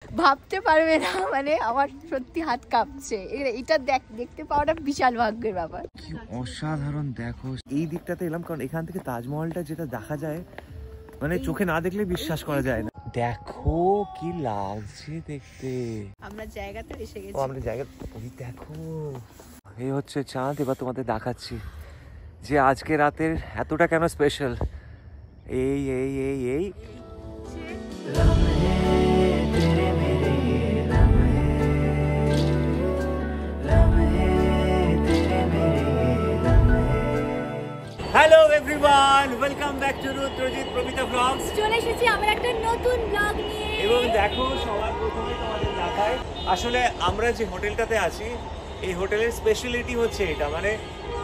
ভাবতে পারবে না, মানে আমার সত্যি হাত কাঁপছে। এটা দেখতে পাওয়াটা বিশাল ভাগ্যের ব্যাপার। কি অসাধারণ দেখো, এই দিকটাতে এলাম কারণ এখান থেকে তাজমহলটা যেটা দেখা যায় মানে চোখে না দেখলে বিশ্বাস করা যায় না। দেখো কি লাগছে দেখতে। আমরা জায়গাতে এসে গেছি। আমরা জায়গা ওই দেখো, এই হচ্ছে চাঁদ। এবার তোমাদের দেখাচ্ছি যে আজকে রাতের এতটা কেন স্পেশাল। এই এই এই এই hello everyone, welcome back to Rudrajit Pramita blogs. চলে এসেছি আমরা একটা নতুন ব্লগ নিয়ে। এবং দেখো সবার প্রথমে তোমাদের দেখায় আসলে আমরা যে হোটেলটাতে আছি, এই হোটেলের স্পেশালিটি হচ্ছে এটা, মানে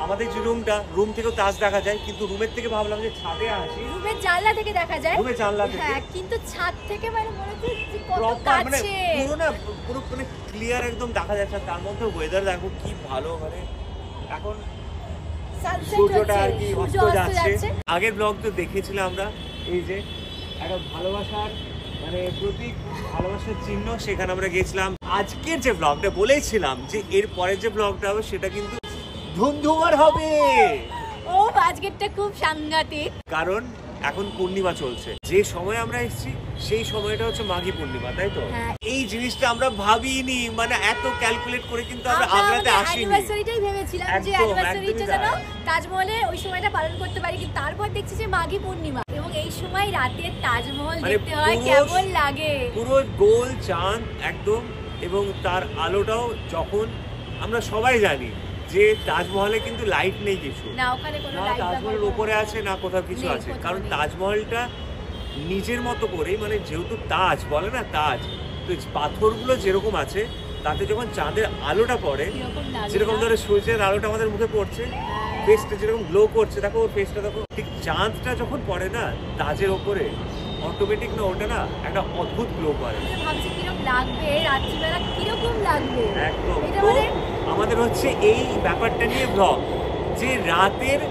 আমাদের যে রুম থেকেও তাজ দেখা যায়, কিন্তু রুমের থেকে ভাবলাম যে ছাদে আসি। রুমের জানলা থেকে দেখা যায়, রুমের জানলা থেকে, হ্যাঁ, কিন্তু ছাদ থেকে মানে মনে হচ্ছে কত মানে কাছে, পুরো মানে ক্লিয়ার একদম দেখা যাচ্ছে। তার মধ্যে ওয়েদার দেখো কি ভালো, মানে এখন সূর্যটা আর কি অস্ত যাচ্ছে। আগের ব্লগ তো দেখেছিলাম আমরা, এই যে একটা ভালোবাসার মানে প্রতীক, ভালোবাসার চিহ্ন, সেখানে আমরা গেছিলাম। আজকের যে ব্লগটা বলেছিলাম যে এর পরের যে ব্লগটা হবে সেটা কিন্তু ধুমধুমার হবে। ও আজকেরটা খুব সাংঘাতিক, কারণ এখন পূর্ণিমা চলছে। যে সময় আমরা এসেছি সেই সময়টা হচ্ছে মাঘী পূর্ণিমা, তাই তো? এই জিনিসটা আমরা ভাবিনি, মানে এত ক্যালকুলেট করে কিন্তু আমরা আগ্রাতে আসিনি। অ্যানিভার্সারিটাই ভেবেছিলাম যে অ্যানিভার্সারিটা যেন তাজমহলে ওই সময়টা পালন করতে পারি, কিন্তু তারপর দেখছি যে মাঘী পূর্ণিমা এবং এই সময় রাতে তাজমহল দেখতে হয় কেমন লাগে। পুরো গোল চাঁদ একদম, এবং তার আলোটাও যখন আমরা সবাই জানি যে তাজমহলে কিন্তু লাইট নেই কিছু না, ওখানে কোনো লাইট, তাজমহলের উপরে আছে না কোথাও কিছু আছে, কারণ তাজমহলটা নিজের মতো করে, মানে যেহেতু তাজ বলে না, তাজ তো পাথরগুলো যেরকম আছে তাতে যখন চাঁদের আলোটা পড়ে, যেরকম ধরে সূর্যের আলোটা আমাদের মুখে পড়ছে, ফেসটা যেরকম গ্লো করছে, দেখো ওর ফেসটা দেখো, ঠিক চাঁদটা যখন পড়ে না তাজের ওপরে, অটোমেটিক না ওটা না একটা অদ্ভুত গ্লো করে। ভাবছি কিরকম লাগবে রাত্রিবেলা, কিরকম লাগবে একদম। আমাদের হচ্ছে এই ব্যাপারটা নিয়ে ব্লগ, যে রাতের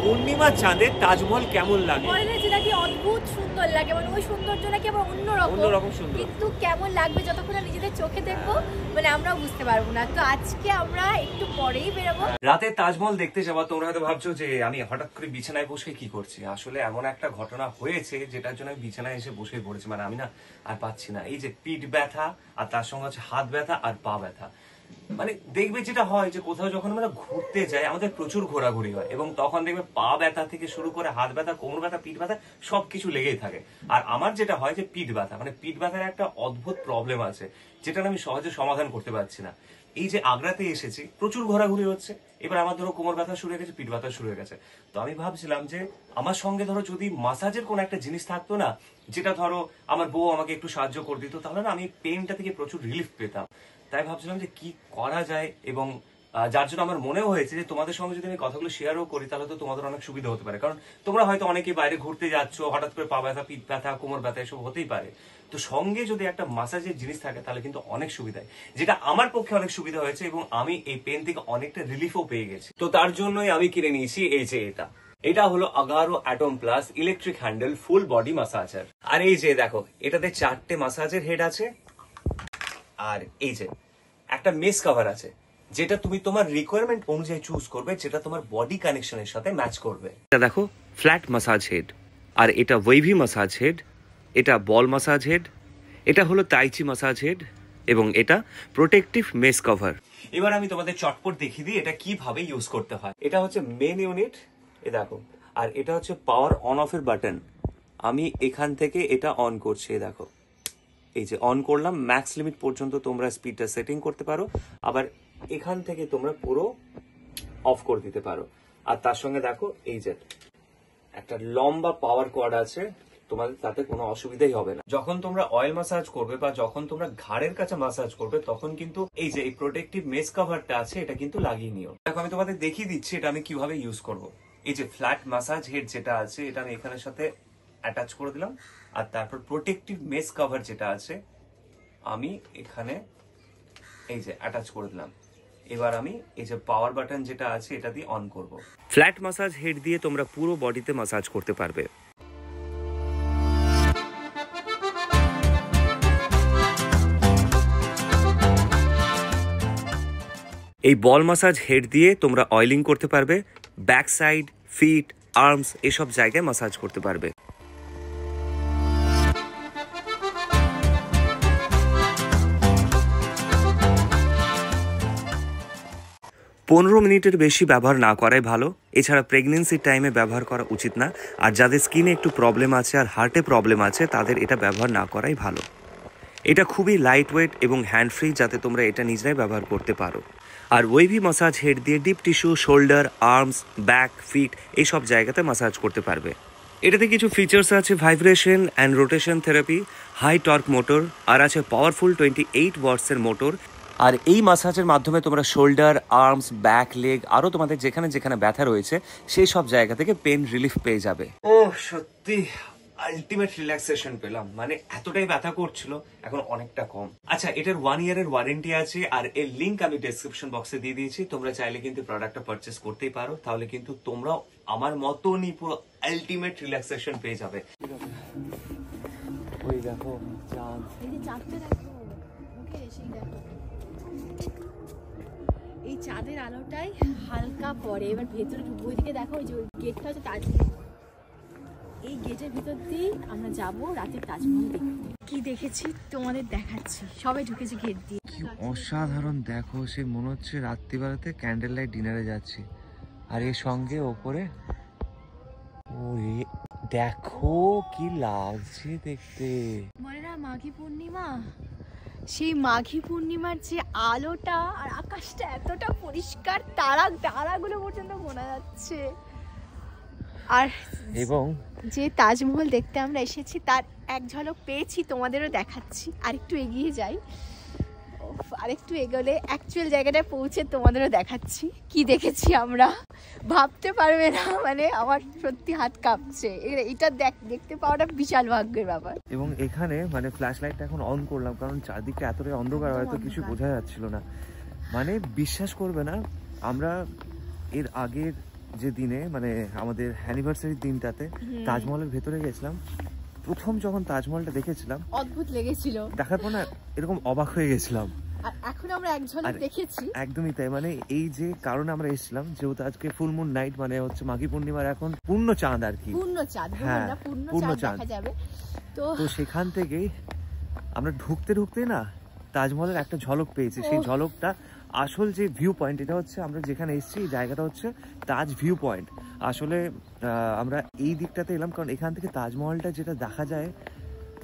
পূর্ণিমা চাঁদে তাজমহল কেমন লাগে। যেটা কি অদ্ভুত সুন্দর লাগে, মানে ওই সৌন্দর্য নাকি আবার অন্যরকম সুন্দর, কিন্তু কেমন লাগবে যতক্ষণ নিজেদের চোখে দেখবো মানে আমরাও বুঝতে পারবো না। তো আজকে আমরা একটু পরেই বেরোবো। রাতে তাজমহল দেখতে যাবো। তোমরা হয়তো ভাবছো যে আমি হঠাৎ করে বিছানায় বসে কি করছি। আসলে এমন একটা ঘটনা হয়েছে যেটার জন্য আমি বিছানায় এসে বসে পড়েছি, মানে আমি না আর পাচ্ছি না। এই যে পিঠ ব্যথা, আর তার সঙ্গে হচ্ছে হাত ব্যথা আর পা ব্যথা। মানে দেখবে যেটা হয় যে কোথাও যখন আমরা ঘুরতে যাই আমাদের প্রচুর ঘোরাঘুরি হয়, এবং তখন দেখবে পা ব্যথা থেকে শুরু করে হাত ব্যথা, কোমর ব্যথা, পিঠ ব্যথা সবকিছু লেগেই থাকে। আর আমার যেটা হয় যে পিঠ ব্যথা, মানে পিঠ ব্যথার একটা অদ্ভুত প্রবলেম আছে যেটা আমি সহজে সমাধান করতে পারছি না। এই যে আগ্রাতে এসেছি, প্রচুর ঘোরাঘুরি হচ্ছে, এবার আমার ধরো কোমর ব্যথা শুরু হয়ে গেছে, পিঠ ব্যথা শুরু হয়ে গেছে। তো আমি ভাবছিলাম যে আমার সঙ্গে ধরো যদি মাসাজের কোন একটা জিনিস থাকতো না, যেটা ধরো আমার বউ আমাকে একটু সাহায্য করে দিত, তাহলে না আমি পেইনটা থেকে প্রচুর রিলিফ পেতাম। তাই ভাবছিলাম যে কি করা যায়, এবং যার জন্য আমার মনেও হয়েছে যে তোমাদের সঙ্গে যদি আমি কথাগুলো শেয়ারও করি তাহলে তো তোমাদের অনেক সুবিধা হতে পারে। কারণ তোমরা হয়তো অনেকেই বাইরে ঘুরতে যাচ্ছ, হঠাৎ করে পা ব্যথা, পিঠ ব্যথা, কোমর ব্যথা এসব হতেই পারে। তো সঙ্গে যদি একটা মাসাজের জিনিস থাকে তাহলে কিন্তু অনেক সুবিধা, যেটা আমার পক্ষে অনেক সুবিধা হয়েছে, এবং আমি এই পেন থেকে অনেকটা রিলিফও পেয়ে গেছি। তো তার জন্যই আমি কিনে নিয়েছি এই যে এটা হলো Agaro atom plus electric handle full body massager. আর এই যে দেখো, এটাতে 4টে মাসাজের হেড আছে, আর এই যে একটা মেস কভার আছে, যেটা তুমি তোমার রিকোয়ারমেন্ট অনুযায়ী চুজ করবে, যেটা তোমার বডি কানেকশনের সাথে ম্যাচ করবে। এটা দেখো ফ্ল্যাট মাসাজ হেড, আর এটা ওয়েভি মাসাজ হেড, এটা বল মাসাজ হেড, এটা হলো তাইচি মাসাজ হেড, এবং এটা প্রোটেক্টিভ মেস কভার। এবার আমি তোমাদের চটপট দেখিয়ে দিই এটা কিভাবে ইউজ করতে হয়। এটা হচ্ছে মেন ইউনিট, এ দেখো, আর এটা হচ্ছে পাওয়ার অন অফ এর বাটন। আমি এখান থেকে এটা অন করছি, দেখো এই যে অন করলাম। ম্যাক্স লিমিট পর্যন্ত তোমরা স্পিডটা সেটিং করতে পারো, আবার এখান থেকে তোমরা পুরো অফ করে দিতে পারো। আর তার সঙ্গে দেখো এই যে একটা লম্বা পাওয়ার কর্ড আছে, তোমাদের তাতে কোনো অসুবিধাই হবে না। যখন তোমরা অয়েল ম্যাসাজ করবে বা যখন তোমরা ঘাড়ের কাছে ম্যাসাজ করবে, তখন কিন্তু এই যে এই প্রোটেক্টিভ মেস কভারটা আছে এটা কিন্তু লাগিয়ে নিও। দেখো আমি তোমাদের দেখিয়ে দিচ্ছি এটা আমি কিভাবে ইউজ করব। এই যে ফ্ল্যাট ম্যাসাজ হেড যেটা আছে এটা আমি এখানের সাথে অ্যাটাচ করে দিলাম, আর তারপর প্রোটেক্টিভ মেস কভার যেটা আছে আমি এখানে এই যে অ্যাটাচ করে দিলাম। এবার আমি এই যে পাওয়ার বাটন যেটা আছে এটা দিয়ে অন করব। ফ্ল্যাট মাসাজ হেড দিয়ে তোমরা পুরো বডিতে মাসাজ করতে পারবে। এই বল মাসাজ হেড দিয়ে তোমরা অয়েলিং করতে পারবে, ব্যাক সাইড, ফিট, আর্মস এসব জায়গায় মাসাজ করতে পারবে। পনেরো মিনিটের বেশি ব্যবহার না করাই ভালো। এছাড়া প্রেগনেন্সির টাইমে ব্যবহার করা উচিত না। আর যাদের স্কিনে একটু প্রবলেম আছে আর হার্টে প্রবলেম আছে তাদের এটা ব্যবহার না করাই ভালো। এটা খুবই লাইট ওয়েট এবং হ্যান্ড ফ্রি, যাতে তোমরা এটা নিজেরাই ব্যবহার করতে পারো। আর ওয়েভি মাসাজ হেড দিয়ে deep tissue, shoulder, arms, back, feet এইসব জায়গাতে মাসাজ করতে পারবে। এটাতে কিছু ফিচার্স আছে vibration and rotation therapy, high torque motor, আর আছে পাওয়ারফুল 28 ওয়াটসের মোটর। আর এই মাসাজের মাধ্যমে তোমরা শোল্ডার, আর্মস, ব্যাক, লেগ আরও তোমাদের যেখানে যেখানে ব্যথা রয়েছে সেই সব জায়গা থেকে পেন রিলিফ পেয়ে যাবে। ও সত্যি আলটিমেট রিল্যাক্সেশন পেলাম, মানে এতটাই ব্যথা করছিল এখন অনেকটা কম। আচ্ছা, এটার 1 ইয়ারের ওয়ারেন্টি আছে আর এর লিংক আমি ডেসক্রিপশন বক্সে দিয়ে দিয়েছি। তোমরা চাইলে কিন্তু প্রোডাক্টটা পারচেস করতেই পারো, তাহলে কিন্তু তোমরাও আমার মতনই পুরো আলটিমেট রিল্যাক্সেশন পেয়ে যাবে। ওই দেখো চাঁদ, এই যে চাঁদটা দেখো, মুখে এসেই দেখো এই চাঁদের আলোটাই হালকা পড়ে। এবার ভেতরে ঢুকবো, ওইদিকে দেখো ওই যে গেটটা হচ্ছে তাজমহল, এই গেটের ভিতর দিয়ে আমরা যাবো রাতের তাজমহল দেখতে। কি দেখেছি তোমাদের দেখাচ্ছি, সবাই ঢুকেছে গেট দিয়ে। কি অসাধারণ দেখো, সে মনে হচ্ছে রাত্রিবেলাতে ক্যান্ডেল লাইট ডিনারে যাচ্ছি। আর এর সঙ্গে ওপরে ওরে দেখো কি লাগছে দেখতে। মনে না মাঘী পূর্ণিমা, সেই মাঘী পূর্ণিমার যে আলোটা আর আকাশটা এতটা পরিষ্কার, তারাগুলো পর্যন্ত শোনা যাচ্ছে। আর এবং যে তাজমহল দেখতে আমরা এসেছি তার এক ঝলক পেয়েছি, তোমাদেরও দেখাচ্ছি। আরেকটু এগিয়ে যাই, আরেকটু এগোলে অ্যাকচুয়াল জায়গাটায় পৌঁছে তোমাদেরও দেখাচ্ছি কি দেখেছি আমরা, ভাবতে পারবে না। মানে আমার সত্যি হাত কাঁপছে, এটা দেখতে পাওয়াটা বিশাল ভাগ্যের ব্যাপার। এবং এখানে মানে ফ্ল্যাশ লাইটটা এখন অন করলাম কারণ চারদিকটা এতটাই অন্ধকার, হয়তো কিছু বোঝা যাচ্ছিল না। মানে বিশ্বাস করবে না, আমরা এর আগের যে দিনে মানে আমাদের অ্যানিভার্সারির দিনটাতে তাজমহলের ভেতরে গেছিলাম। প্রথম যখন তাজমহলটা দেখেছিলাম অদ্ভুত লেগেছিল, দেখার পর না এরকম অবাক হয়ে গেছিলাম। আর এখন আমরা এক ঝলক দেখেছি। একদমই তাই, মানে এই যে কারণে আমরা এসেছিলাম, যেহেতু আজকে ফুল মুন নাইট, মানে হচ্ছে মাঘী পূর্ণিমার এখন পূর্ণ চাঁদ আর কি, পূর্ণ চাঁদ, হ্যাঁ পূর্ণ চাঁদ দেখা যাবে। তো সেখান থেকেই আমরা ঢুকতে না তাজমহলের একটা ঝলক পেয়েছি। সেই ঝলকটা আসল যে ভিউ পয়েন্ট, এটা হচ্ছে আমরা যেখানে এসেছি এই জায়গাটা হচ্ছে তাজ ভিউ পয়েন্ট। আসলে আমরা এই দিকটাতে এলাম কারণ এখান থেকে তাজমহলটা যেটা দেখা যায়,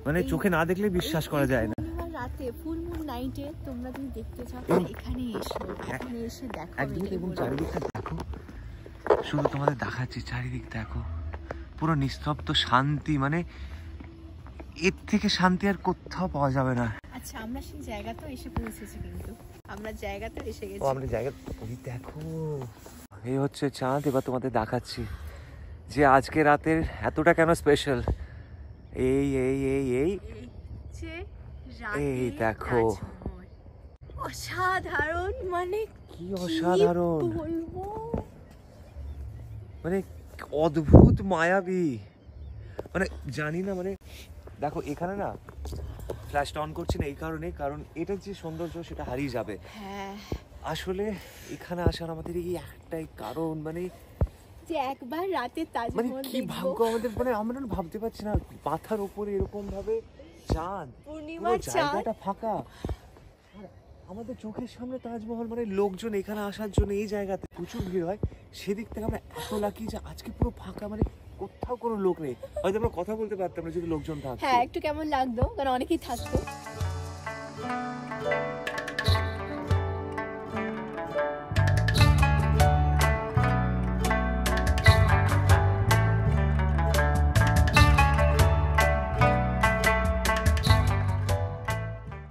মানে চোখে না দেখলে বিশ্বাস করা যায় না। রাতে ফুল মুন নাইটে তোমরা যদি দেখতে চাও এখানে এসে দেখো একদম। এবং চারিদিকটা দেখো, শুধু তোমাদের দেখাচ্ছি, চারিদিক দেখো পুরো নিস্তব্ধ শান্তি, মানে এর থেকে শান্তি আর কোথাও পাওয়া যাবে না। আচ্ছা, আমরা সেই জায়গাতেও এসে পৌঁছেছি, কিন্তু আমরা জায়গাতেও এসে গেছি। আমরা জায়গা ওই দেখো, এই হচ্ছে চাঁদ। এবার তোমাদের দেখাচ্ছি যে আজকে রাতের এতটা কেন স্পেশাল। এই এই এই এই এই দেখো, অসাধারণ, মানে কি অসাধারণ, বলবো, মানে অদ্ভুত মায়াবী, মানে জানি না। মানে দেখো এখানে না ফ্ল্যাশটা অন করছি না এই কারণে, কারণ এটার যে সৌন্দর্য সেটা হারিয়ে যাবে। হ্যাঁ, আসলে এখানে আসার আমাদের এই একটাই কারণ, মানে যে একবার রাতে তাজমহল মানে কি ভাগ্য আমাদের, মানে আমরা ভাবতে পারছি না মাথার উপরে এরকম ভাবে চাঁদ, পূর্ণিমার জায়গাটা ফাঁকা, আমাদের চোখের সামনে তাজমহল। মানে লোকজন এখানে আসার জন্য এই জায়গাতে প্রচুর ভিড় হয়, সেদিক থেকে আমরা এত লাকি যে আজকে পুরো ফাঁকা, মানে কোথাও কোনো লোক নেই। হয়তো আমরা কথা বলতে পারতাম না যদি লোকজন থাকতো। হ্যাঁ, একটু কেমন লাগতো, কারণ অনেকেই থাকতো।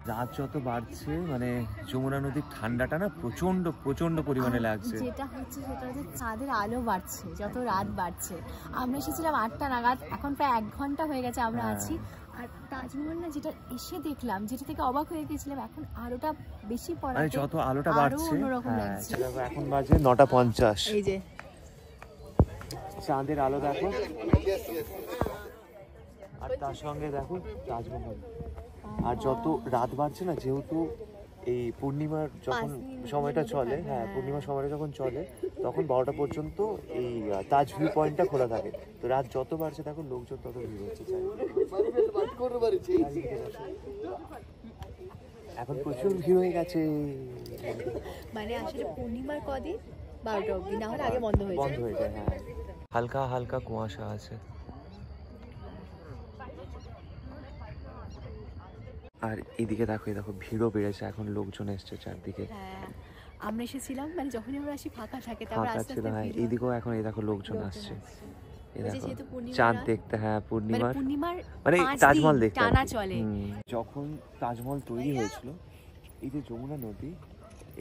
রাত যত বাড়ছে মানে যমুনা নদীর ঠান্ডাটা না প্রচন্ড প্রচন্ড পরিমাণে লাগছে। যেটা হচ্ছে সেটা হচ্ছে চাঁদের আলো বাড়ছে যত রাত বাড়ছে। আমরা এসেছিলাম 8টা নাগাদ, এখন প্রায় 1 ঘন্টা হয়ে গেছে আমরা আছি। আর তাজমহল না যেটা এসে দেখলাম, যেটা থেকে অবাক হয়ে গেছিলাম, এখন আলোটা বেশি পড়ে, মানে যত আলোটা বাড়ছে অন্যরকম লাগছে। এখন বাজে 9:50। এই যে চাঁদের আলো দেখো, আর তার সঙ্গে দেখো তাজমহল। আর যত রাত বাড়ছে না, যেহেতু এই পূর্ণিমার যখন সময়টা চলে, হ্যাঁ পূর্ণিমার সময়টা যখন চলে তখন 12টা পর্যন্ত এই তাজ ভিউ পয়েন্টটা খোলা থাকে। তো রাত যত বাড়ছে দেখো লোকজন তত ভিড় হচ্ছে। এখন প্রচুর ভিড় হয়ে গেছে। মানে আসলে পূর্ণিমার কদিন 12টা অবধি, না হলে আগে বন্ধ হয়ে যায়। হ্যাঁ হালকা হালকা কুয়াশা আছে। আর এদিকে দেখো এই দেখো ভিড়ও বেড়েছে, এখন লোকজন এসছে চারদিকে। হ্যাঁ আমরা এসেছিলাম মানে যখনই আমরা আসি ফাঁকা থাকে, তারপর ফাঁকা আস্তে ছিল। আস্তে হ্যাঁ ভিড় হয়। এইদিকেও এখন এই দেখো লোকজন আসছে। এই ওই যে দেখো যেহেতু পূর্ণিমা চাঁদ রাত, দেখতে, হ্যাঁ মানে পূর্ণিমার পূর্ণিমার মানে 5 তাজমহল দিন দেখতে টানা আর কি। চলে। যখন তাজমহল তৈরি হয়েছিল, এই যে যমুনা নদী,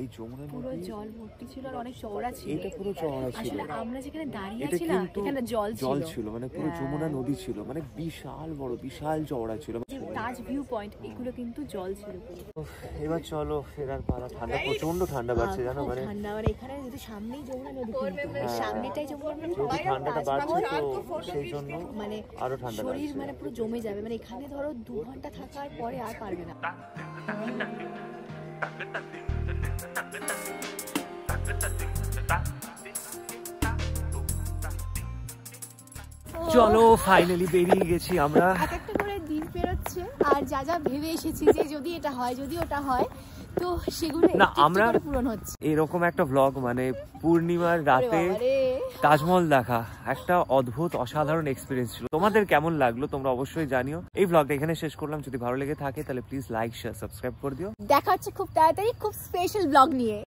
এই যমুনা পুরো নদী জল ভর্তি ছিল আর অনেক চওড়া ছিল। এটা পুরো চওড়া ছিল। আসলে আমরা যেখানে দাঁড়িয়ে এটা আছি না, কিন্তু এখানে জল ছিল, মানে পুরো যমুনা নদী ছিল, মানে বিশাল বড়, বিশাল চওড়া ছিল। যে তাজ ভিউ পয়েন্ট, এগুলো কিন্তু জল ছিল পুরো। এবার চলো ফেরার পালা। ঠান্ডা, প্রচন্ড ঠান্ডা বাড়ছে জানো, খুব মানে ঠান্ডা। আর এখানে যেহেতু সামনেই যমুনা নদী, কিন্তু এই সামনেটাই যমুনা নদী, যেহেতু ঠান্ডাটা বাড়ছে তো সেই জন্য মানে আরো ঠান্ডা শরীর লাগছে। মানে পুরো জমে যাবে। মানে এখানে ধরো 2 ঘন্টা থাকার পরে আর পারবে না। চলো ফাইনালি বেরিয়ে গেছি আমরা। এক একটা করে দিন পেরোচ্ছে, আর যা যা ভেবে এসেছি যে যদি এটা হয়, যদি ওটা হয়, তো সেগুলো না, একটু আমরা করে পূরণ হচ্ছে। এরকম একটা ব্লগ, মানে পূর্ণিমার রাতে ওরে বাবারে। তাজমহল দেখা একটা অদ্ভুত অসাধারণ এক্সপিরিয়েন্স ছিল। তোমাদের কেমন লাগলো তোমরা অবশ্যই জানিও। এই ব্লগটা এখানে শেষ করলাম। যদি ভালো লেগে থাকে তাহলে প্লিজ লাইক, শেয়ার, সাবস্ক্রাইব করে দিও। দেখা হচ্ছে খুব তাড়াতাড়ি খুব স্পেশাল ব্লগ নিয়ে।